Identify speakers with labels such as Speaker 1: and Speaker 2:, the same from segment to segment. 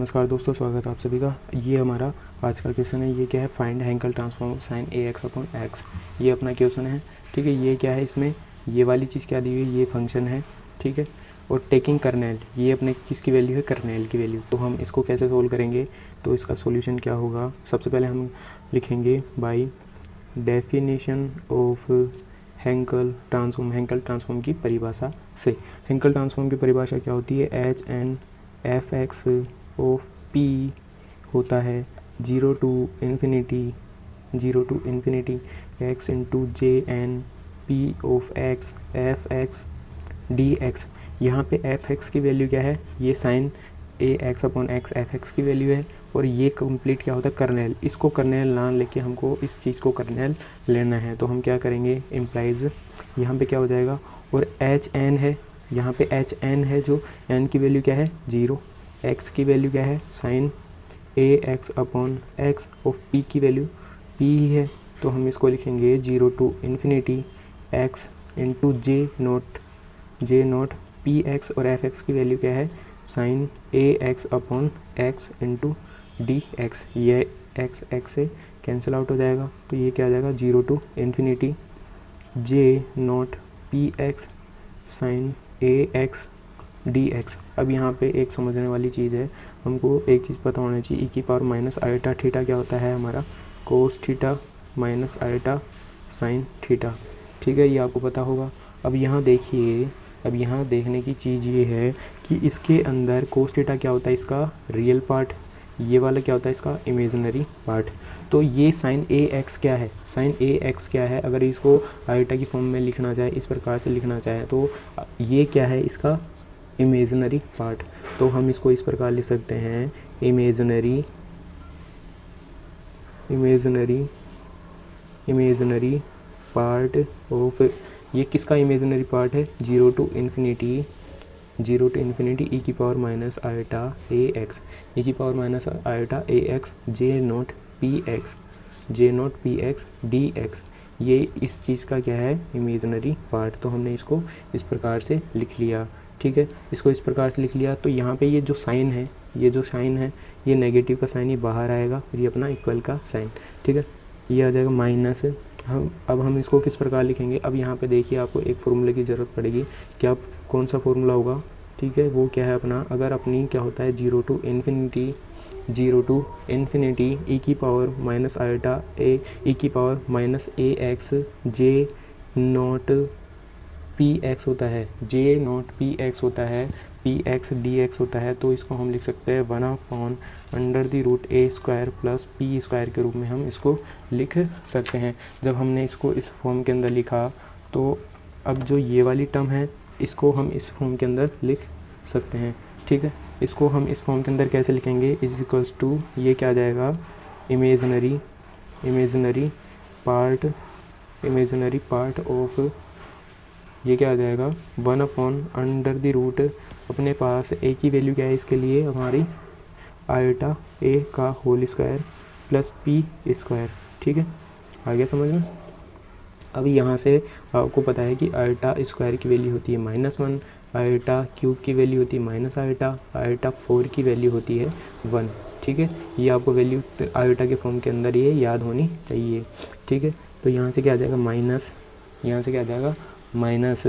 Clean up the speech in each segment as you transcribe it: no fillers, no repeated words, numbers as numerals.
Speaker 1: नमस्कार दोस्तों, स्वागत है आप सभी का। ये हमारा आज का क्वेश्चन है। ये क्या है? Find Henkel transform sign A X upon x. ये अपना क्वेश्चन है। ठीक है, ये क्या है? इसमें ये वाली चीज़ क्या दी हुई है? ये फंक्शन है। ठीक है, और टेकिंग कर्नेल, ये अपने किसकी वैल्यू है? कर्नेल की वैल्यू। तो हम इसको कैसे सोल्व करेंगे? तो इसका सोल्यूशन क्या होगा? सबसे पहले हम लिखेंगे by definition of Henkel transform की परिभाषा से। हैंकल ट्रांसफॉर्म की परिभाषा क्या होती है? H N F X of P होता है 0 to infinity x into J N P of X F X D X. यहाँ पे एफ एक्स की वैल्यू क्या है? ये sine A X upon X F X की वैल्यू है। और ये कंप्लीट क्या होता है? कर्नेल। इसको कर्नेल ना लेके हमको इस चीज़ को कर्नेल लेना है। तो हम क्या करेंगे? इम्प्लाइज यहाँ पे क्या हो जाएगा? और एच एन है, यहाँ पे एच एन है, जो एन की वैल्यू क्या है? 0। एक्स की वैल्यू क्या है? Sine A X upon X of P की वैल्यू पी ही है। तो हम इसको लिखेंगे 0 to infinity X into J naught P X. और एफ एक्स की वैल्यू क्या है? Sine A X upon X into D X. ये एक्स एक्स से कैंसिल आउट हो जाएगा। तो ये क्या आ जाएगा? 0 to infinity J naught P X sine A X D X. अब यहाँ पे एक समझने वाली चीज़ है, हमको एक चीज़ पता होना चाहिए। ई की पावर माइनस आयोटा थीटा क्या होता है? हमारा cos theta minus iota sine theta. ठीक है, ये आपको पता होगा। अब यहाँ देखिए, अब यहाँ देखने की चीज़ ये है कि इसके अंदर कोस थीटा क्या होता है? इसका रियल पार्ट। ये वाला क्या होता है? इसका इमेजिनरी पार्ट। तो ये साइन ए एक्स क्या है? साइन ए एक्स क्या है? अगर इसको आयोटा की फॉर्म में लिखना चाहे, इस प्रकार से लिखना चाहे, तो ये क्या है? इसका इमेजिनरी पार्ट। तो हम इसको इस प्रकार लिख सकते हैं, इमेजिनरी पार्ट ऑफ, ये किसका इमेजिनरी पार्ट है? 0 to infinity ई की power minus iota A X, E की power minus iota A x J naught P x D X. ये इस चीज़ का क्या है? Imaginary part. तो हमने इसको इस प्रकार से लिख लिया। ठीक है, इसको इस प्रकार से लिख लिया। तो यहाँ पे ये जो साइन है, ये नेगेटिव का साइन, ये बाहर आएगा, और ये अपना इक्वल का साइन। ठीक है, ये आ जाएगा माइनस। अब हम इसको किस प्रकार लिखेंगे? अब यहाँ पे देखिए, आपको एक फॉर्मूले की ज़रूरत पड़ेगी। क्या, कौन सा फॉर्मूला होगा? ठीक है, वो क्या है अपना? अगर अपनी क्या होता है? 0 to infinity ई की पावर माइनस आयोटा ए ई की power minus a x J not P x होता है, जे नॉट पी एक्स होता है, पी एक्स डी एक्स होता है। तो इसको हम लिख सकते हैं 1/√a² प्लस पी स्क्वायर के रूप में हम इसको लिख सकते हैं। जब हमने इसको इस फॉर्म के अंदर लिखा, तो अब जो ये वाली टर्म है, इसको हम इस फॉर्म के अंदर लिख सकते हैं। ठीक है, इसको हम इस फॉर्म के अंदर कैसे लिखेंगे? इज इक्वल्स टू, ये क्या आ जाएगा? इमेजिनरी पार्ट ऑफ, ये क्या आ जाएगा? 1/√, अपने पास ए की वैल्यू क्या है इसके लिए? हमारी आयोटा ए का whole square plus P square. ठीक है, आ गया समझ में? अब यहाँ से आपको पता है कि आयोटा स्क्वायर की वैल्यू होती है -1, आयोटा क्यूब की वैल्यू होती है माइनस आयोटा 4 की वैल्यू होती है 1। ठीक है, ये आपको वैल्यू आयोटा के फॉर्म के अंदर ये याद होनी चाहिए। ठीक है, तो यहाँ से क्या आ जाएगा? माइनस, यहाँ से क्या आ जाएगा? माइनस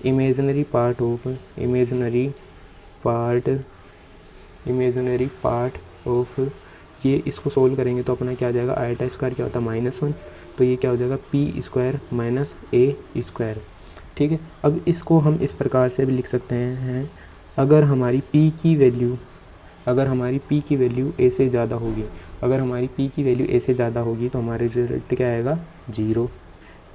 Speaker 1: इमेजिनरी पार्ट ऑफ, ये इसको सोल्व करेंगे तो अपना क्या आ जाएगा? आयोटा स्क्वायर क्या होता है? -1। तो ये क्या हो जाएगा? पी स्क्वायर माइनस ए स्क्वायर। ठीक है, अब इसको हम इस प्रकार से भी लिख सकते हैं, अगर हमारी पी की वैल्यू ए से ज़्यादा होगी, तो हमारे रिजल्ट क्या आएगा? 0।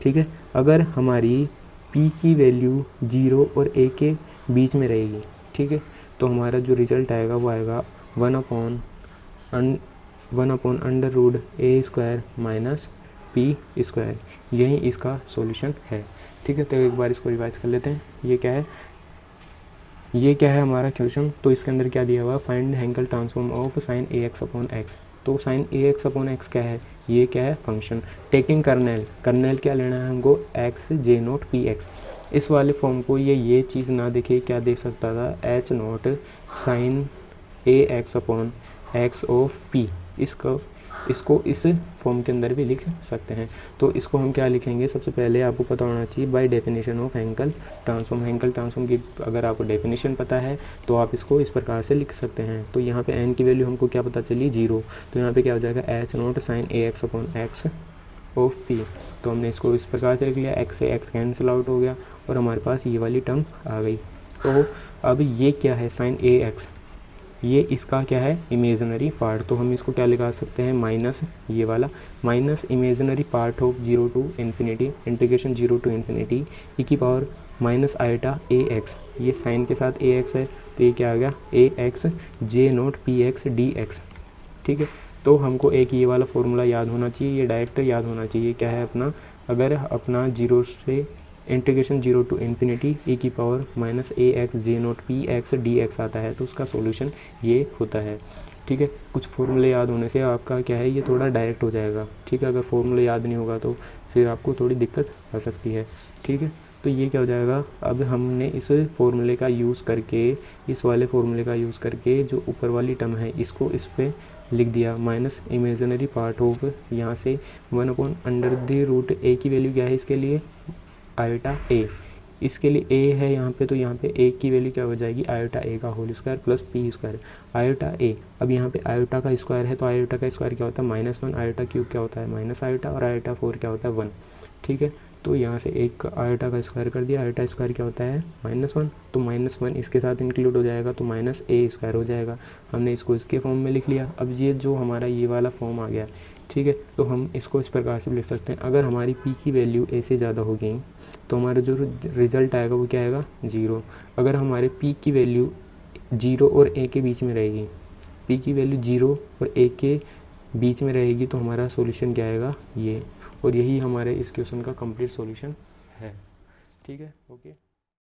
Speaker 1: ठीक है, अगर हमारी पी की वैल्यू 0 और ए के बीच में रहेगी, ठीक है, तो हमारा जो रिज़ल्ट आएगा वो आएगा 1/√a² माइनस पी स्क्वायर। यही इसका सॉल्यूशन है। ठीक है, तो एक बार इसको रिवाइज कर लेते हैं। ये क्या है हमारा क्वेश्चन? तो इसके अंदर क्या दिया हुआ? Find Henkel transform of sine A X upon x. तो sign A X upon x क्या है? ये क्या है? फंक्शन। टेकिंग कर्नेल क्या लेना है हमको? एक्स जे नोट पी एक्स। इस वाले फॉर्म को ये चीज़ ना देखे, क्या देख सकता था? H naught sine A X upon X of P, इसको इस फॉर्म के अंदर भी लिख सकते हैं। तो इसको हम क्या लिखेंगे, सबसे पहले आपको पता होना चाहिए by definition of Henkel transform. Henkel transform की अगर आपको डेफिनेशन पता है तो आप इसको इस प्रकार से लिख सकते हैं। तो यहाँ पे n की वैल्यू हमको क्या पता चली, 0। तो यहाँ पे क्या हो जाएगा, H naught sine A X upon X of P. तो हमने इसको इस प्रकार से लिख लिया, एक्स से एक्स कैंसिल आउट हो गया और हमारे पास ये वाली टर्म आ गई। तो अब ये क्या है, साइन ए एक्स, ये इसका क्या है, इमेजिनरी पार्ट। तो हम इसको क्या लिखा सकते हैं, माइनस ये वाला, minus imaginary part of 0 to infinity integration 0 to infinity ई की power minus iota A X. ये साइन के साथ ए एक्स है तो ये क्या आ गया, a x J naught P x D x. ठीक है, तो हमको एक ये वाला फॉर्मूला याद होना चाहिए, ये डायरेक्ट याद होना चाहिए। क्या है अपना, अगर अपना 0 से इंटीग्रेशन 0 टू इन्फिनिटी ई की power minus a x J naught P x D x आता है तो उसका सॉल्यूशन ये होता है। ठीक है, कुछ फॉर्मूले याद होने से आपका क्या है, ये थोड़ा डायरेक्ट हो जाएगा। ठीक है, अगर फॉर्मूले याद नहीं होगा तो फिर आपको थोड़ी दिक्कत आ सकती है। ठीक है, तो ये क्या हो जाएगा, अब हमने इस फॉर्मूले का यूज़ करके, इस वाले फॉर्मूले का यूज़ करके जो ऊपर वाली टर्म है इसको इस पर लिख दिया, माइनस इमेजिनरी पार्ट ऑफ यहाँ से 1/√a की वैल्यू क्या है इसके लिए, आयोटा ए। इसके लिए ए है यहाँ पे, तो यहाँ पे ए की वैल्यू क्या हो जाएगी, आयोटा ए का whole square plus P square iota a. अब यहाँ पे आयोटा का स्क्वायर है तो आयोटा का स्क्वायर क्या होता है, -1, आयोटा क्यूब क्या होता है माइनस आयोटा, और आयोटा 4 क्या होता है 1। ठीक है, तो यहाँ से एक आयोटा का स्क्वायर कर दिया, आयोटा स्क्वायर क्या होता है -1, तो -1 इसके साथ इंक्लूड हो जाएगा तो माइनस ए स्क्वायर हो जाएगा। हमने इसको इसके फॉर्म में लिख लिया। अब ये जो हमारा ये वाला फॉर्म आ गया, ठीक है, तो हम इसको इस प्रकार से लिख सकते हैं, अगर हमारी पी की वैल्यू ए से ज़्यादा होगी तो हमारा जो रिज़ल्ट आएगा वो क्या आएगा, 0। अगर हमारे p की वैल्यू 0 और a के बीच में रहेगी, p की वैल्यू 0 और a के बीच में रहेगी तो हमारा सॉल्यूशन क्या आएगा, ये। और यही हमारे इस क्वेश्चन का कंप्लीट सॉल्यूशन है। ठीक है, ओके।